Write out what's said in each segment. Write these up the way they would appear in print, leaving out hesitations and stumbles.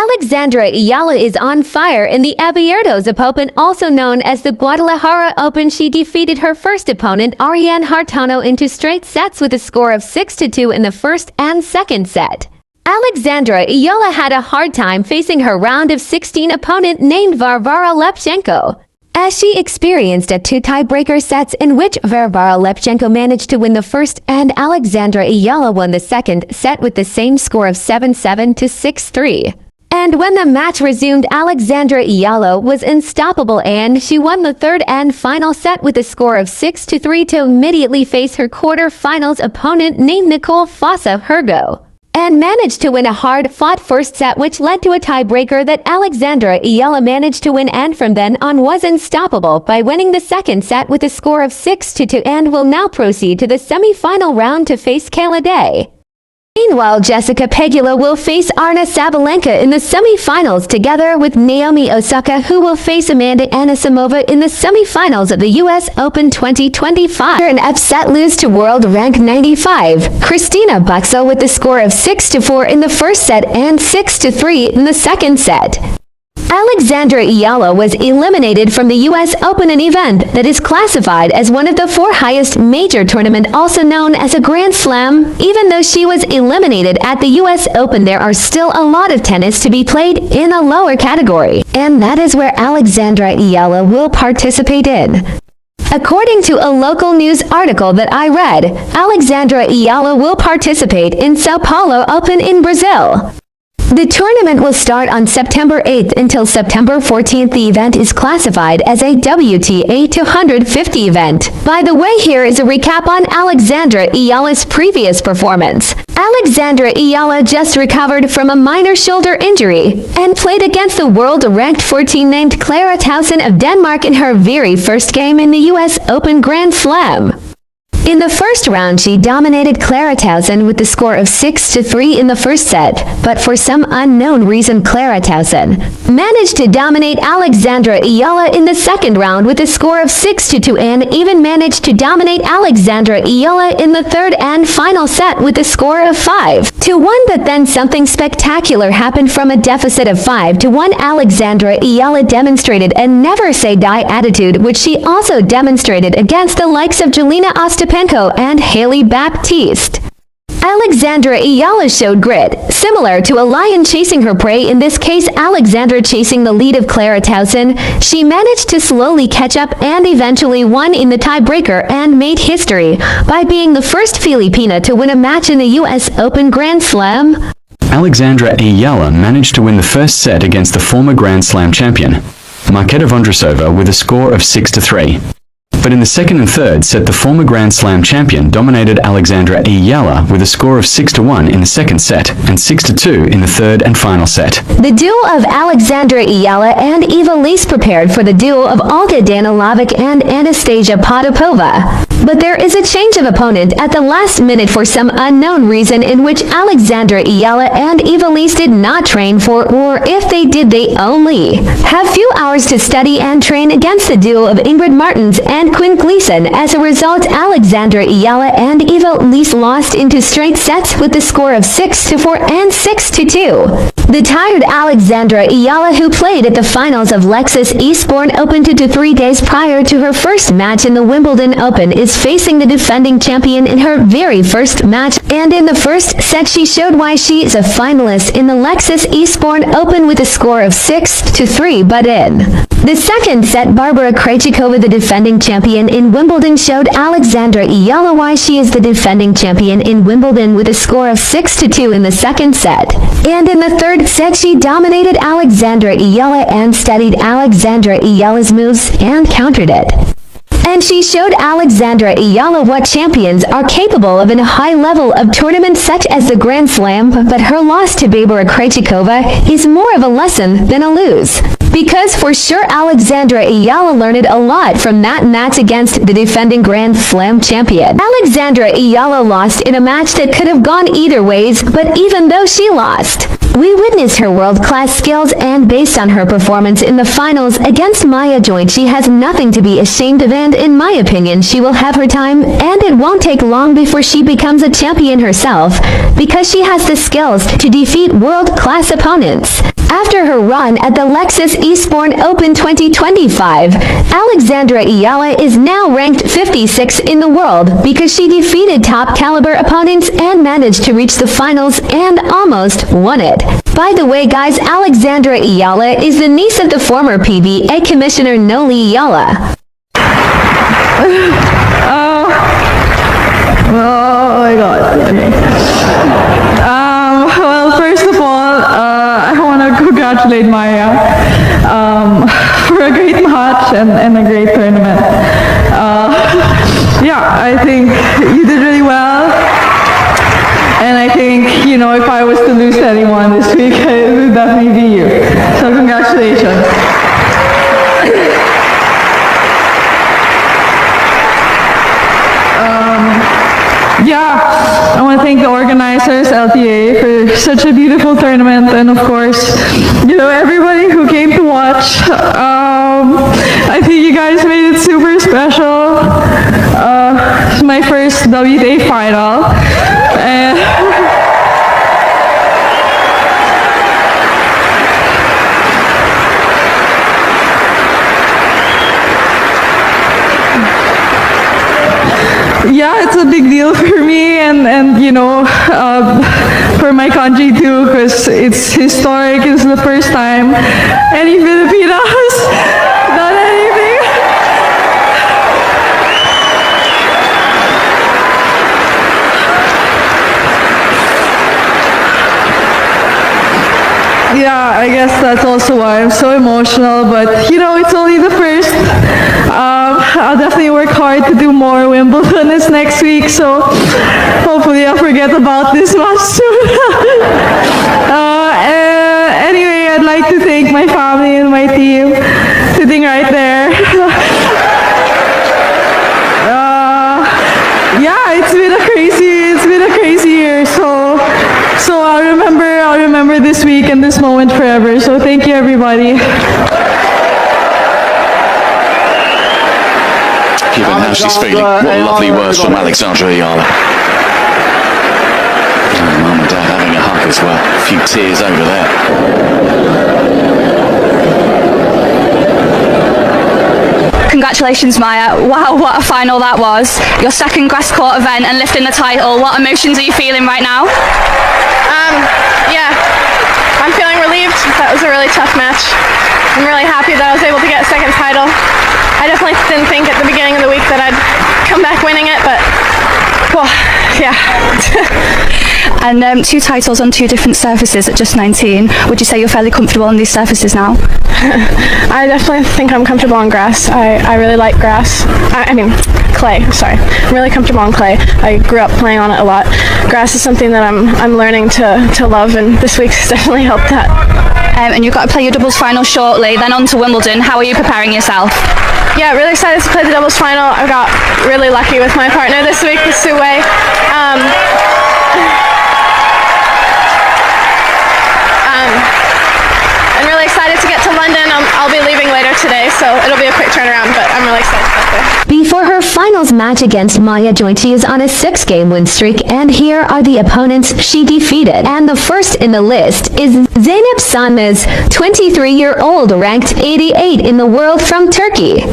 Alexandra Eala is on fire in the Abiertos Open, also known as the Guadalajara Open. She defeated her first opponent, Ariane Hartano, into straight sets with a score of 6-2 in the first and second set. Alexandra Eala had a hard time facing her round of 16 opponent named Varvara Lepchenko, as she experienced two tiebreaker sets in which Varvara Lepchenko managed to win the first and Alexandra Eala won the second set with the same score of 7-7 to 6-3. And when the match resumed, Alexandra Eala was unstoppable and she won the third and final set with a score of 6-3 to immediately face her quarter-finals opponent named Nicole Fossa Huergo, and managed to win a hard-fought first set which led to a tiebreaker that Alexandra Eala managed to win, and from then on was unstoppable by winning the second set with a score of 6-2 and will now proceed to the semi-final round to face Kayla Day. Meanwhile, Jessica Pegula will face Arna Sabalenka in the semi-finals together with Naomi Osaka, who will face Amanda Anisimova in the semi-finals of the US Open 2025. An upset lose to world rank 95, Christina Buxo, with the score of 6-4 in the first set and 6-3 in the second set. Alexandra Eala was eliminated from the US Open, an event that is classified as one of the four highest major tournament, also known as a Grand Slam. Even though she was eliminated at the US Open, there are still a lot of tennis to be played in a lower category, and that is where Alexandra Eala will participate in. According to a local news article that I read, Alexandra Eala will participate in Sao Paulo Open in Brazil. The tournament will start on September 8th until September 14th. The event is classified as a WTA 250 event. By the way, here is a recap on Alexandra Eala's previous performance. Alexandra Eala just recovered from a minor shoulder injury and played against the world-ranked 14 named Clara Tauson of Denmark in her very first game in the US Open Grand Slam. In the first round, she dominated Clara Tauson with the score of 6-3 in the first set, but for some unknown reason, Clara Tauson managed to dominate Alexandra Eala in the second round with a score of 6-2 and even managed to dominate Alexandra Eala in the third and final set with a score of 5-1. But then something spectacular happened. From a deficit of 5-1, Alexandra Eala demonstrated a never-say-die attitude, which she also demonstrated against the likes of Jelena Ostapenko and Haley Baptiste. Alexandra Eala showed grit, similar to a lion chasing her prey, in this case Alexandra chasing the lead of Clara Tauson. She managed to slowly catch up and eventually won in the tiebreaker and made history by being the first Filipina to win a match in the US Open Grand Slam. Alexandra Eala managed to win the first set against the former Grand Slam champion, Marketa Vondrousova, with a score of 6-3. But in the second and third set, the former Grand Slam champion dominated Alexandra Eala with a score of 6-1 in the second set and 6-2 in the third and final set. The duo of Alexandra Eala and Ivelisse prepared for the duo of Olga Danilovic and Anastasia Potapova. But there is a change of opponent at the last minute for some unknown reason, in which Alexandra Eala and Ivelisse did not train for, or if they did, they only have few hours to study and train against the duo of Ingrid Martens and Quinn Gleason. As a result, Alexandra Eala and Ivelisse lost into straight sets with the score of 6-4 and 6-2. The tired Alexandra Eala, who played at the finals of Lexus Eastbourne Open 2-3 days prior to her first match in the Wimbledon Open, is facing the defending champion in her very first match, and in the first set she showed why she is a finalist in the Lexus Eastbourne Open with a score of 6-3. But in the second set, Barbara Krejcikova, the defending champion in Wimbledon, showed Alexandra Eala why she is the defending champion in Wimbledon with a score of 6-2 in the second set. And in the third set, she dominated Alexandra Eala and studied Alexandra Eala's moves and countered it. And she showed Alexandra Eala what champions are capable of in a high level of tournaments such as the Grand Slam. But her loss to Barbara Krejcikova is more of a lesson than a lose, because for sure Alexandra Eala learned a lot from that match against the defending Grand Slam champion. Alexandra Eala lost in a match that could have gone either ways, but even though she lost, we witnessed her world-class skills, and based on her performance in the finals against Maya Joint, she has nothing to be ashamed of, and in my opinion, she will have her time, and it won't take long before she becomes a champion herself, because she has the skills to defeat world-class opponents. After her run at the Lexus Eastbourne Open 2025, Alexandra Eala is now ranked 56 in the world because she defeated top-caliber opponents and managed to reach the finals and almost won it. By the way, guys, Alexandra Eala is the niece of the former PBA commissioner Nicole Eala. Oh my God. Okay. Well, first of all, I want to congratulate Maya for a great match and a great tournament. Yeah, I think you did really well. And I think, you know, if I was to lose to anyone this week, it would definitely be you. So congratulations. Yeah, I want to thank the organizers, LTA, for such a beautiful tournament, and of course, you know, everybody who came to watch. I think you guys made it super special. It's my first WTA final. Yeah, it's a big deal for me and you know, for my country too, because it's historic. It's the first time any Filipina has done anything. Yeah, I guess that's also why I'm so emotional, but you know, it's only the first. I'll definitely work hard to do more Wimbledon this next week, so hopefully I'll forget about this match soon. Anyway, I'd like to thank my family and my team sitting right there. Yeah, it's been a crazy year, so I'll remember this week and this moment forever. So thank you, everybody. Given how she's feeling, what lovely words from Alexandra Eala. Mum and Dad having a hug as well. A few tears over there. Congratulations, Maya. Wow, what a final that was. Your second grass court event and lifting the title. What emotions are you feeling right now? Yeah, I'm feeling relieved. That was a really tough match. I'm really happy that I was able to get a second title. I definitely didn't think at the beginning of the week that I'd come back winning it, but, well, yeah. And 2 titles on 2 different surfaces at just 19. Would you say you're fairly comfortable on these surfaces now? I definitely think I'm comfortable on grass. I really like grass. I mean, clay, sorry. I'm really comfortable on clay. I grew up playing on it a lot. Grass is something that I'm learning to love, and this week's definitely helped that. And you've got to play your doubles final shortly, then on to Wimbledon. How are you preparing yourself? Yeah, really excited to play the doubles final. I got really lucky with my partner this week, with Sue Wei. I'm really excited to get to London. I'll be leaving later today, so it'll be a quick turnaround, but I'm really excited to get there. Before her finals match against Maya Joint, she is on a 6-game win streak, and here are the opponents she defeated. And the first in the list is Zeynep Sanmez, 23-year-old, ranked 88 in the world from Turkey.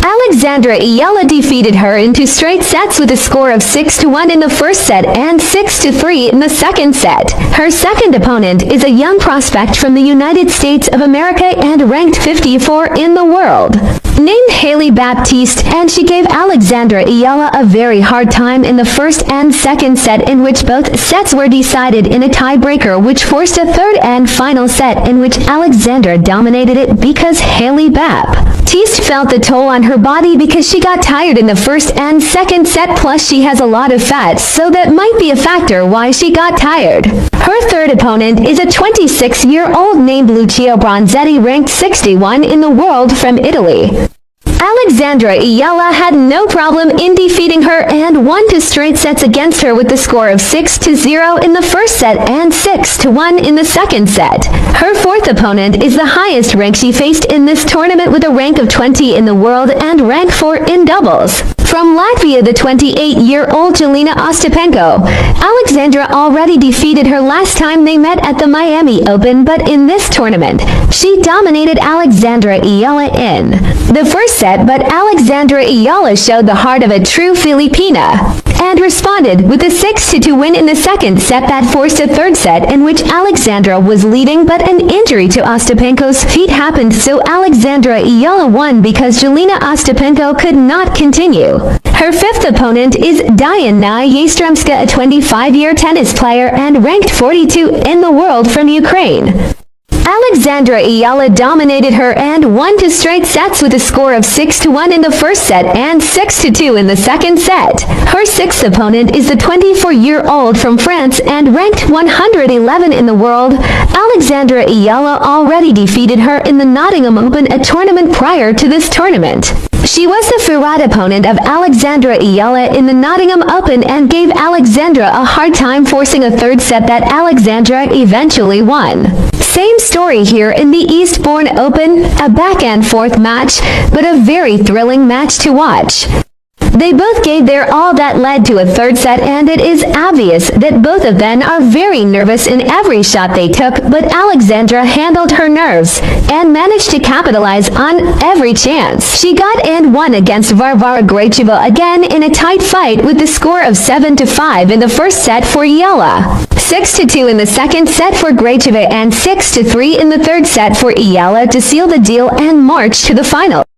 Alexandra Eala defeated her in 2 straight sets with a score of 6-1 in the first set and 6-3 in the second set. Her second opponent is a young prospect from the United States of America and ranked 54 in the world, named Haley Baptiste, and she gave Alexandra Eala a very hard time in the first and second set, in which both sets were decided in a tiebreaker, which forced a third and final set in which Alexandra dominated it because Haley Baptiste felt the toll on her body because she got tired in the first and second set, plus she has a lot of fat, so that might be a factor why she got tired. Her third opponent is a 26-year-old named Lucio Bronzetti, ranked 61 in the world from Italy. Alexandra Eala had no problem in defeating her and won 2 straight sets against her with the score of 6-0 in the first set and 6-1 in the second set. Her fourth opponent is the highest rank she faced in this tournament with a rank of 20 in the world and rank 4 in doubles. From Latvia, the 28-year-old Jelena Ostapenko. Alexandra already defeated her last time they met at the Miami Open, but in this tournament, she dominated Alexandra Eala in the first set, but Alexandra Eala showed the heart of a true Filipina and responded with a 6-2 win in the second set that forced a third set in which Alexandra was leading, but an injury to Ostapenko's feet happened, so Alexandra Eala won because Jelena Ostapenko could not continue. Her fifth opponent is Diana Yastremska, a 25-year tennis player and ranked 42 in the world from Ukraine. Alexandra Eala dominated her and won 2 straight sets with a score of 6-1 in the first set and 6-2 in the second set. Her sixth opponent is the 24-year-old from France and ranked 111 in the world. Alexandra Eala already defeated her in the Nottingham Open, a tournament prior to this tournament. She was the third opponent of Alexandra Eala in the Nottingham Open and gave Alexandra a hard time, forcing a third set that Alexandra eventually won. Same story here in the Eastbourne Open, a back-and-forth match, but a very thrilling match to watch. They both gave their all that led to a third set, and it is obvious that both of them are very nervous in every shot they took, but Alexandra handled her nerves and managed to capitalize on every chance she got and won against Varvara Gracheva again in a tight fight with the score of 7-5 in the first set for Eala, 6-2 in the second set for Gracheva, and 6-3 in the third set for Eala to seal the deal and march to the final.